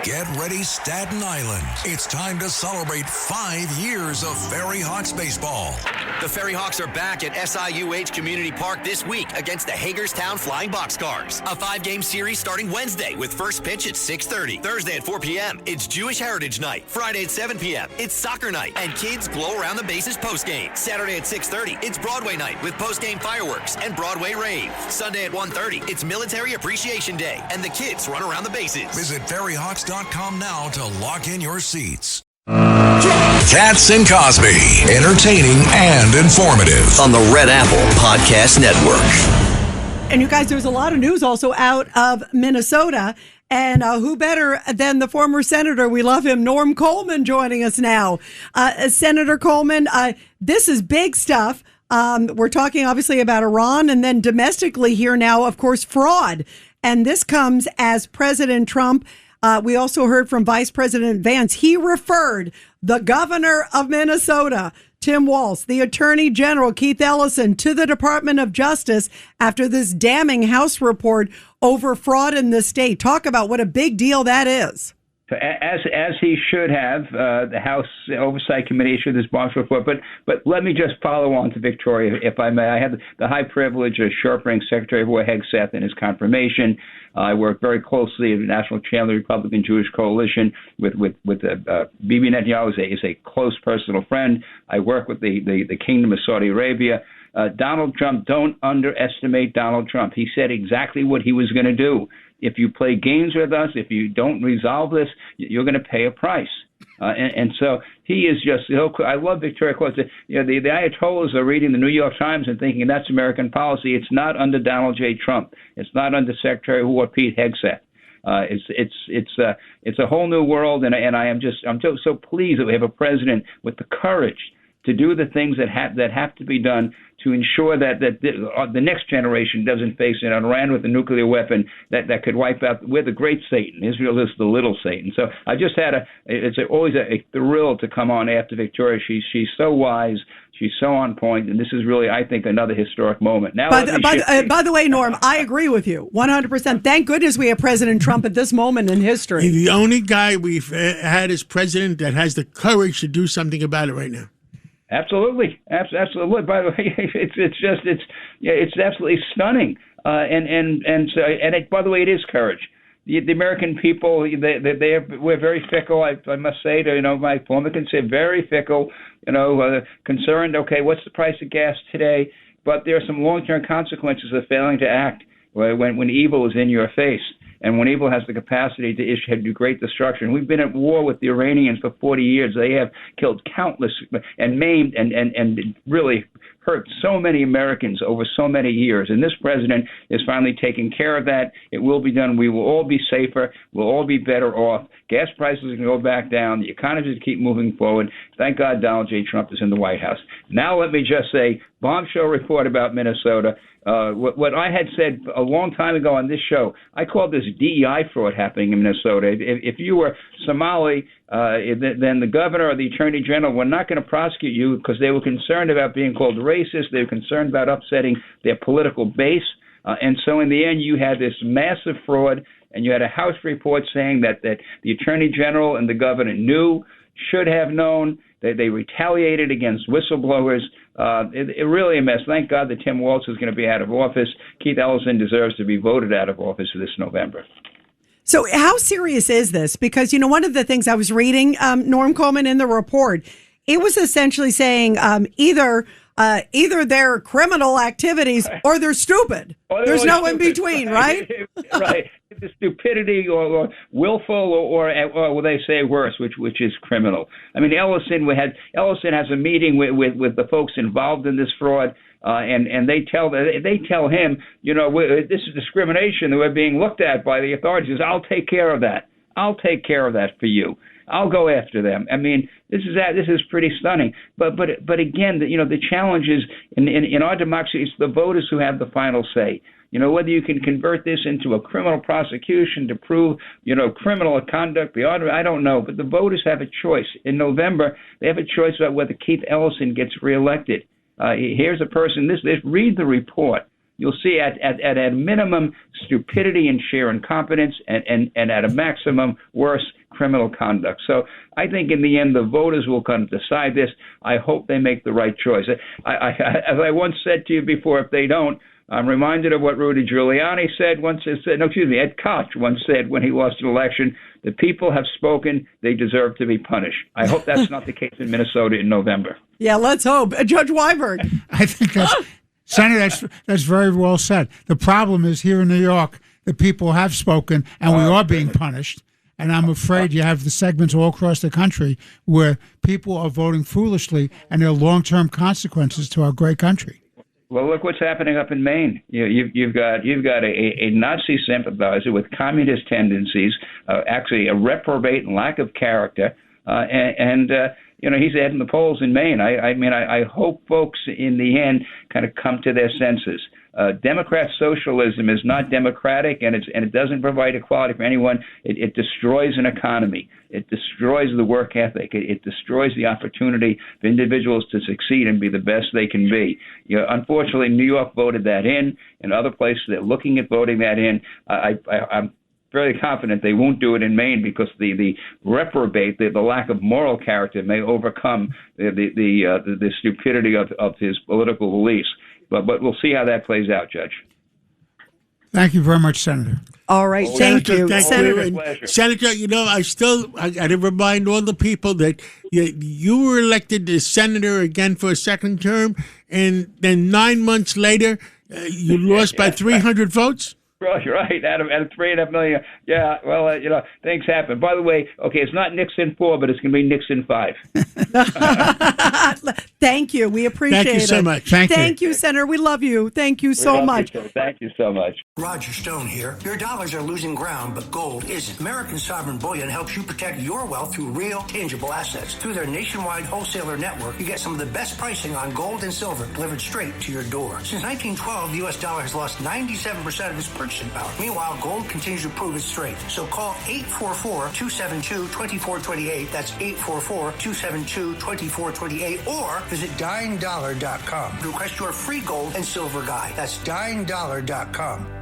Get ready, Staten Island. It's time to celebrate 5 years of Ferry Hawks baseball. The Ferry Hawks are back at SIUH Community Park this week against the Hagerstown Flying Boxcars. A 5-game series starting Wednesday with first pitch at 6:30. Thursday at 4 p.m., it's Jewish Heritage Night. Friday at 7 p.m., it's Soccer Night and kids glow around the bases postgame. Saturday at 6:30, it's Broadway Night with postgame fireworks and Broadway Rave. Sunday at 1:30, it's Military Appreciation Day and the kids run around the bases. Visit ferryhawks.com now to lock in your seats. Katz and Cosby, entertaining and informative On the Red Apple Podcast Network. And you guys, there's a lot of news also out of Minnesota. And who better than the former senator? We love him, Norm Coleman, joining us now. Senator Coleman, this is big stuff. We're talking obviously about Iran and then domestically here now, of course, fraud. And this comes as President Trump. We also heard from Vice President Vance. He referred the governor of Minnesota, Tim Walz, the Attorney General, Keith Ellison, to the Department of Justice after this damning House report over fraud in the state. Talk about what a big deal that is. As he should have, the House Oversight Committee issued this bombshell report. But let me just follow on to Victoria, if I may. I had the high privilege of sharpening Secretary of War Hegseth in his confirmation. I work very closely with the National Chair of the Republican Jewish Coalition with Bibi Netanyahu is a close personal friend. I work with the Kingdom of Saudi Arabia. Donald Trump, don't underestimate Donald Trump. He said exactly what he was going to do. If you play games with us, if you don't resolve this, you're going to pay a price. And so he is just, I love Victoria Clark. The Ayatollahs are reading the New York Times and thinking that's American policy. It's not under Donald J. Trump. It's not under Secretary of War Pete Hegseth. It's a whole new world, and I'm so pleased that we have a president with the courage to do the things that have to be done to ensure that the next generation doesn't face an Iran with a nuclear weapon that could wipe out. We're the great Satan. Israel is the little Satan. So I just it's always a thrill to come on after Victoria. She's so wise. She's so on point, and this is really, I think, another historic moment. Now, by the way, Norm, I agree with you 100%. Thank goodness we have President Trump at this moment in history. He's the only guy we've had as president that has the courage to do something about it right now. Absolutely. By the way, it's absolutely stunning. By the way, it is courage. The American people, we're very fickle. I must say to my opponent, say very fickle. Concerned. Okay, what's the price of gas today? But there are some long-term consequences of failing to act when evil is in your face. And when evil has the capacity to do great destruction. We've been at war with the Iranians for 40 years. They have killed countless and maimed and really hurt so many Americans over so many years. And this president is finally taking care of that. It will be done. We will all be safer. We'll all be better off. Gas prices can go back down. The economy will keep moving forward. Thank God Donald J. Trump is in the White House. Now let me just say, bombshell report about Minnesota. What I had said a long time ago on this show, I called this DEI fraud happening in Minnesota. If you were Somali, then the governor or the attorney general were not going to prosecute you because they were concerned about being called racist. They were concerned about upsetting their political base. And so in the end, you had this massive fraud, and you had a House report saying that the attorney general and the governor knew, should have known. They retaliated against whistleblowers. It really a mess. Thank God that Tim Walz is going to be out of office. Keith Ellison deserves to be voted out of office this November. So how serious is this? Because, one of the things I was reading, Norm Coleman, in the report, it was essentially saying either they're criminal activities or they're stupid. There's no in between, right? Right. The stupidity or willful or will they say worse, which is criminal. I mean, Ellison has a meeting with the folks involved in this fraud, and they tell him, this is discrimination that we're being looked at by the authorities. I'll take care of that. I'll take care of that for you. I'll go after them. I mean, this is pretty stunning. But again, the challenge is in our democracy, it's the voters who have the final say. Whether you can convert this into a criminal prosecution to prove, criminal conduct, I don't know. But the voters have a choice. In November, they have a choice about whether Keith Ellison gets reelected. Here's a person, read the report. you'll see at a minimum stupidity and sheer incompetence, and at a maximum worse criminal conduct. So I think in the end the voters will come to decide this. I hope they make the right choice. As I once said to you before, if they don't, I'm reminded of what Rudy Giuliani Ed Koch once said when he lost an election: the people have spoken, they deserve to be punished. I hope that's not the case in Minnesota in November. Yeah, let's hope. Judge Weiberg. I think Senator, that's very well said. The problem is here in New York, the people have spoken, and we are being punished. And I'm afraid you have the segments all across the country where people are voting foolishly, and there are long-term consequences to our great country. Well, look what's happening up in Maine. You've got a Nazi sympathizer with communist tendencies, actually a reprobate and lack of character, and he's ahead in the polls in Maine. I hope folks in the end kind of come to their senses. Democrat socialism is not democratic, and it doesn't provide equality for anyone. It destroys an economy. It destroys the work ethic. It destroys the opportunity for individuals to succeed and be the best they can be. Unfortunately, New York voted that in. In other places, they're looking at voting that in. I'm fairly confident they won't do it in Maine because the reprobate, the lack of moral character, may overcome the stupidity of his political beliefs. But we'll see how that plays out, Judge. Thank you very much, Senator. All right, thank you, Senator. Senator, I got to remind all the people that you were elected as senator again for a second term, and then 9 months later, you lost by 300 votes. Right, out of 3.5 million. Yeah, well, things happen. By the way, it's not Nixon 4, but it's going to be Nixon 5. Thank you. We appreciate it. Thank you so much. Thank you, Senator. We love you. Thank you so much. Thank you so much. Roger Stone here. Your dollars are losing ground, but gold isn't. American Sovereign Bullion helps you protect your wealth through real, tangible assets. Through their nationwide wholesaler network, you get some of the best pricing on gold and silver delivered straight to your door. Since 1912, the U.S. dollar has lost 97% of its purchasing power. Meanwhile, gold continues to prove its strength. So call 844-272-2428. That's 844-272-2428. Or visit dyingdollar.com to request your free gold and silver guide. That's dyingdollar.com.